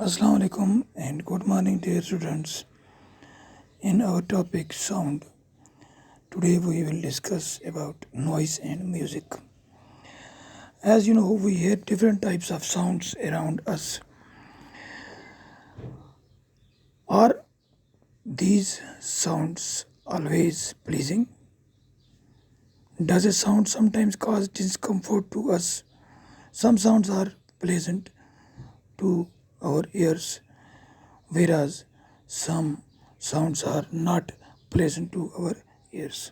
Assalamu alaikum and good morning, dear students. In our topic sound, today we will discuss about noise and music. As you know, we hear different types of sounds around us. Are these sounds always pleasing? Does a sound sometimes cause discomfort to us? Some sounds are pleasant to our ears, whereas some sounds are not pleasant to our ears.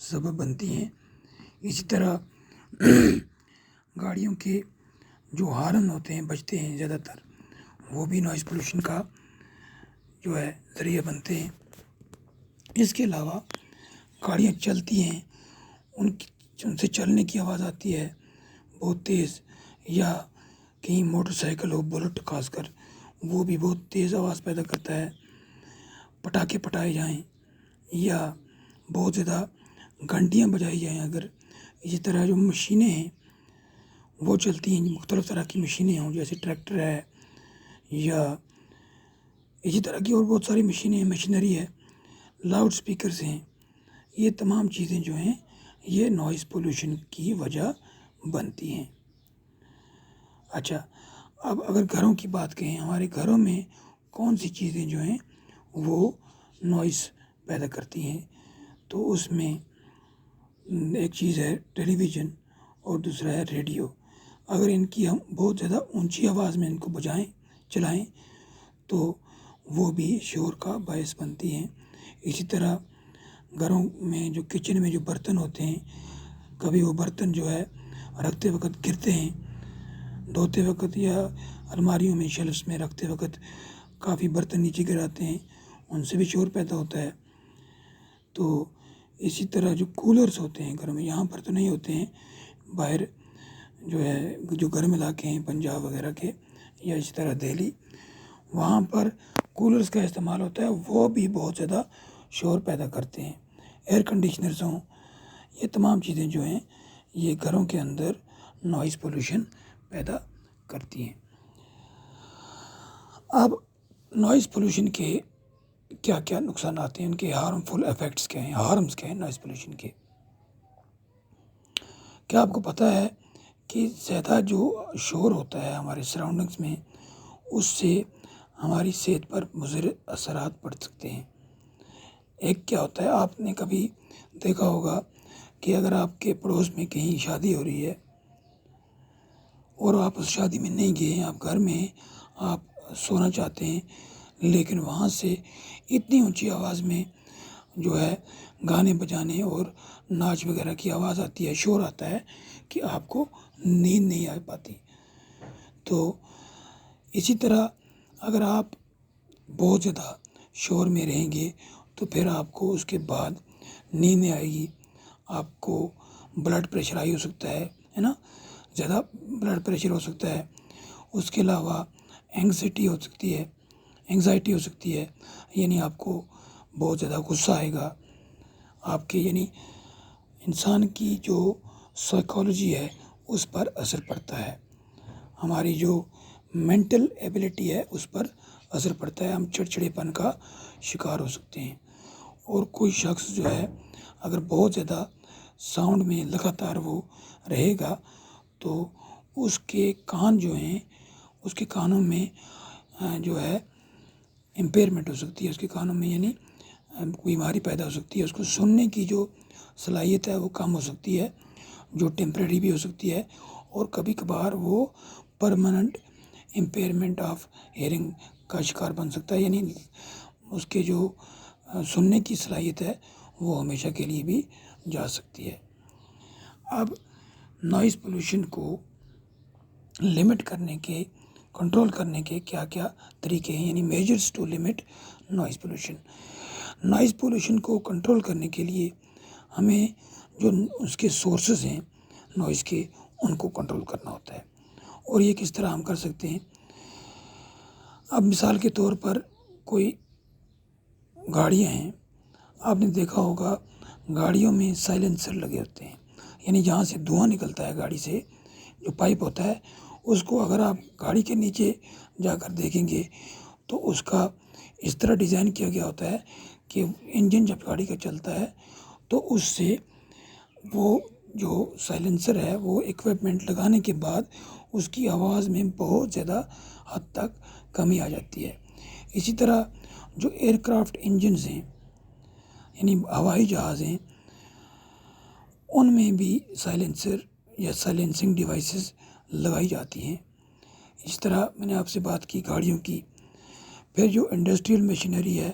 سبب بنتی ہیں۔ اسی طرح گاڑیوں کے جو horn ہوتے ہیں بجتے ہیں زیادہ تر، وہ بھی نوائز پولوشن کا جو ہے ذریعہ بنتے ہیں۔ اس کے علاوہ گاڑیاں چلتی ہیں، ان سے چلنے کی آواز آتی ہے بہت تیز، یا کہیں موٹر سائیکل ہو، بلٹ خاص کر، وہ بھی بہت تیز آواز پیدا کرتا ہے۔ پٹاخے پٹائے جائیں یا بہت زیادہ گھنٹیاں بجائی جائیں اگر، اسی طرح جو مشینیں ہیں وہ چلتی ہیں، مختلف طرح کی مشینیں ہوں جیسے ٹریکٹر ہے یا اسی طرح کی اور بہت ساری مشینیں ہیں، مشینری ہے، لاؤڈ سپیکرز ہیں، یہ تمام چیزیں جو ہیں یہ نوائز پولوشن کی وجہ بنتی ہیں۔ اچھا، اب اگر گھروں کی بات کریں، ہمارے گھروں میں کون سی چیزیں جو ہیں وہ نوائز پیدا کرتی ہیں، تو اس میں ایک چیز ہے ٹیلی ویژن اور دوسرا ہے ریڈیو۔ اگر ان کی ہم بہت زیادہ اونچی آواز میں ان کو چلائیں تو وہ بھی شور کا باعث بنتی ہیں۔ اسی طرح گھروں میں جو کچن میں جو برتن ہوتے ہیں، کبھی وہ برتن جو ہے رکھتے وقت گرتے ہیں، دھوتے وقت یا الماریوں میں شیلفس میں رکھتے وقت کافی برتن نیچے گراتے ہیں، ان سے بھی شور پیدا ہوتا ہے۔ تو اسی طرح جو کولرز ہوتے ہیں گھروں میں، یہاں پر تو نہیں ہوتے ہیں، باہر جو ہے جو گرم علاقے ہیں پنجاب وغیرہ کے یا اسی طرح دہلی، وہاں پر کولرز کا استعمال ہوتا ہے، وہ بھی بہت زیادہ شور پیدا کرتے ہیں۔ ایئر کنڈیشنرز ہوں، یہ تمام چیزیں جو ہیں یہ گھروں کے اندر نوائز پولوشن پیدا کرتی ہیں۔ اب نوائز پولوشن کے کیا کیا نقصانات ہیں، ان کے ہارمفل ایفیکٹس کیا ہیں، ہارمز کیا ہیں نوائز پولوشن کے؟ کیا آپ کو پتہ ہے کہ زیادہ جو شور ہوتا ہے ہمارے سراؤنڈنگس میں، اس سے ہماری صحت پر مضر اثرات پڑ سکتے ہیں۔ ایک کیا ہوتا ہے، آپ نے کبھی دیکھا ہوگا کہ اگر آپ کے پڑوس میں کہیں شادی ہو رہی ہے اور آپ اس شادی میں نہیں گئے ہیں، آپ گھر میں ہیں، آپ سونا چاہتے ہیں، لیکن وہاں سے اتنی اونچی آواز میں جو ہے گانے بجانے اور ناچ وغیرہ کی آواز آتی ہے، شور آتا ہے کہ آپ کو نیند نہیں آ پاتی۔ تو اسی طرح اگر آپ بہت زیادہ شور میں رہیں گے تو پھر آپ کو اس کے بعد نیند نہیں آئے گی، آپ کو بلڈ پریشر ہائی ہو سکتا ہے نا، زیادہ بلڈ پریشر ہو سکتا ہے۔ اس کے علاوہ اینگزائٹی ہو سکتی ہے، یعنی آپ کو بہت زیادہ غصہ آئے گا، آپ کے یعنی انسان کی جو سائیکالوجی ہے اس پر اثر پڑتا ہے، ہماری جو مینٹل ایبلٹی ہے اس پر اثر پڑتا ہے، ہم چڑچڑے پن کا شکار ہو سکتے ہیں۔ اور کوئی شخص جو ہے اگر بہت زیادہ ساؤنڈ میں لگاتار وہ رہے گا تو اس کے کان جو ہیں، اس کے کانوں میں جو ہے امپیئرمنٹ ہو سکتی ہے، اس کے کانوں میں یعنی بیماری پیدا ہو سکتی ہے، اس کو سننے کی جو صلاحیت ہے وہ کم ہو سکتی ہے، جو ٹیمپریری بھی ہو سکتی ہے، اور کبھی کبھار وہ پرماننٹ امپیئرمنٹ آف ہیئرنگ کا شکار بن سکتا ہے، یعنی اس کے جو سننے کی صلاحیت ہے وہ ہمیشہ کے لیے بھی جا سکتی ہے۔ اب نوائز پولوشن کو لمٹ کرنے کے، کنٹرول کرنے کے کیا کیا طریقے ہیں، یعنی measures to limit noise pollution. Noise pollution کو کنٹرول کرنے کے لیے ہمیں جو اس کے سورسز ہیں نوائز کے، ان کو کنٹرول کرنا ہوتا ہے، اور یہ کس طرح ہم کر سکتے ہیں۔ اب مثال کے طور پر کوئی گاڑیاں ہیں، آپ نے دیکھا ہوگا گاڑیوں میں سائلنسر لگے ہوتے ہیں، یعنی جہاں سے دھواں نکلتا ہے گاڑی سے، جو پائپ ہوتا ہے، اس کو اگر آپ گاڑی کے نیچے جا کر دیکھیں گے تو اس کا اس طرح ڈیزائن کیا گیا ہوتا ہے کہ انجن جب گاڑی کا چلتا ہے تو اس سے وہ جو سائلنسر ہے وہ ایکوپمنٹ لگانے کے بعد اس کی آواز میں بہت زیادہ حد تک کمی آ جاتی ہے۔ اسی طرح جو ایئر کرافٹ انجنز ہیں، یعنی ہوائی جہاز ہیں، ان میں بھی سائلنسر یا سائلنسنگ ڈیوائسز لگائی جاتی ہیں۔ اس طرح میں نے آپ سے بات کی گاڑیوں کی، پھر جو انڈسٹریل مشینری ہے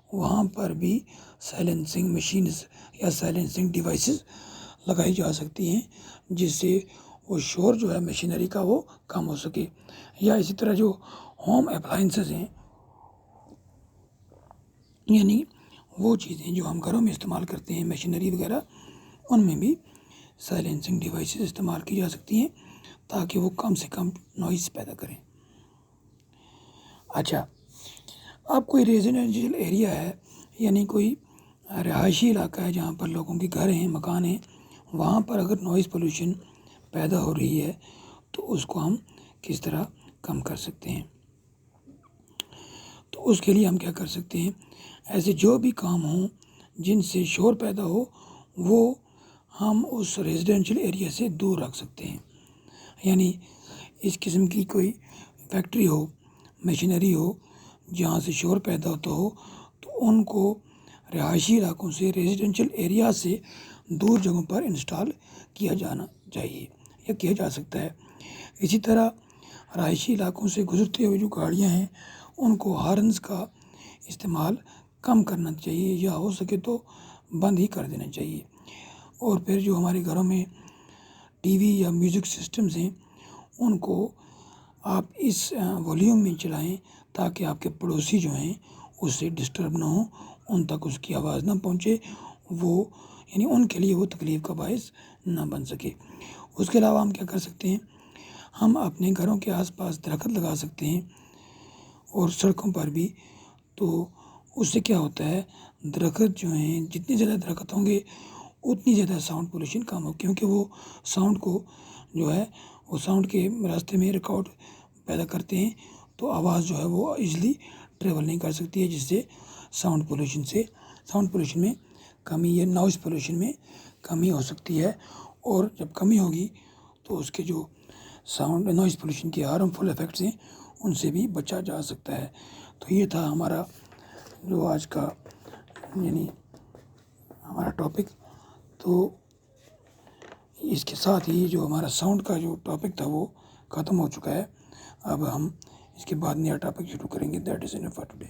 وہاں پر بھی سائلنسنگ مشینز یا سائلنسنگ ڈیوائسز لگائی جا سکتی ہیں، جس سے وہ شور جو ہے مشینری کا وہ کم ہو سکے. یا اسی طرح جو ہوم اپلائنسز ہیں، یعنی وہ چیزیں جو ہم گھروں میں استعمال کرتے ہیں، مشینری وغیرہ، ان میں بھی سائلنسنگ ڈیوائسز استعمال کی جا سکتی ہیں تاکہ وہ کم سے کم نوائز پیدا کریں. اچھا، اب کوئی ریزیڈینشیل ایریا ہے، یعنی کوئی رہائشی علاقہ ہے جہاں پر لوگوں کے گھر ہیں، مکان ہیں، وہاں پر اگر نوائز پولوشن پیدا ہو رہی ہے تو اس کو ہم کس طرح کم کر سکتے ہیں؟ تو اس کے لیے ہم کیا کر سکتے ہیں؟ ایسے جو بھی کام ہوں جن سے شور پیدا ہو وہ ہم اس ریزیڈینشیل ایریا سے دور رکھ سکتے ہیں. یعنی اس قسم کی کوئی فیکٹری ہو، مشینری ہو جہاں سے شور پیدا ہوتا ہو، تو ان کو رہائشی علاقوں سے، ریزیڈینشیل ایریا سے دور جگہوں پر انسٹال کیا جانا چاہیے یا کیا جا سکتا ہے. اسی طرح رہائشی علاقوں سے گزرتے ہوئے جو گاڑیاں ہیں ان کو ہارنز کا استعمال کم کرنا چاہیے یا ہو سکے تو بند ہی کر دینا چاہیے. اور پھر جو ہمارے گھروں میں ٹی وی یا میوزک سسٹمز ہیں ان کو آپ اس والیوم میں چلائیں تاکہ آپ کے پڑوسی جو ہیں اس سے ڈسٹرب نہ ہوں، ان تک اس کی آواز نہ پہنچے، وہ یعنی ان کے لیے وہ تکلیف کا باعث نہ بن سکے. اس کے علاوہ ہم کیا کر سکتے ہیں؟ ہم اپنے گھروں کے آس پاس درخت لگا سکتے ہیں اور سڑکوں پر بھی. تو اس سے کیا ہوتا ہے، درخت جو ہیں، جتنے زیادہ درخت ہوں گے اتنی زیادہ ساؤنڈ پولوشن کم ہو، کیونکہ وہ ساؤنڈ کو جو ہے وہ ساؤنڈ کے راستے میں ریکارڈ پیدا کرتے ہیں، تو آواز جو ہے وہ ایزیلی ٹریول نہیں کر سکتی ہے، جس سے ساؤنڈ پولوشن میں کمی یا نوائز پولوشن میں کمی ہو سکتی ہے. اور جب کمی ہوگی تو اس کے جو نوائز پولوشن کے ہارمفل ایفیکٹس ہیں ان سے بھی بچا جا سکتا ہے. تو یہ تھا ہمارا جو آج کا یعنی ہمارا ٹاپک. تو اس کے ساتھ ہی جو ہمارا ساؤنڈ کا جو ٹاپک تھا وہ ختم ہو چکا ہے. اب ہم اس کے بعد نیا ٹاپک شروع کریں گے. That is enough for today.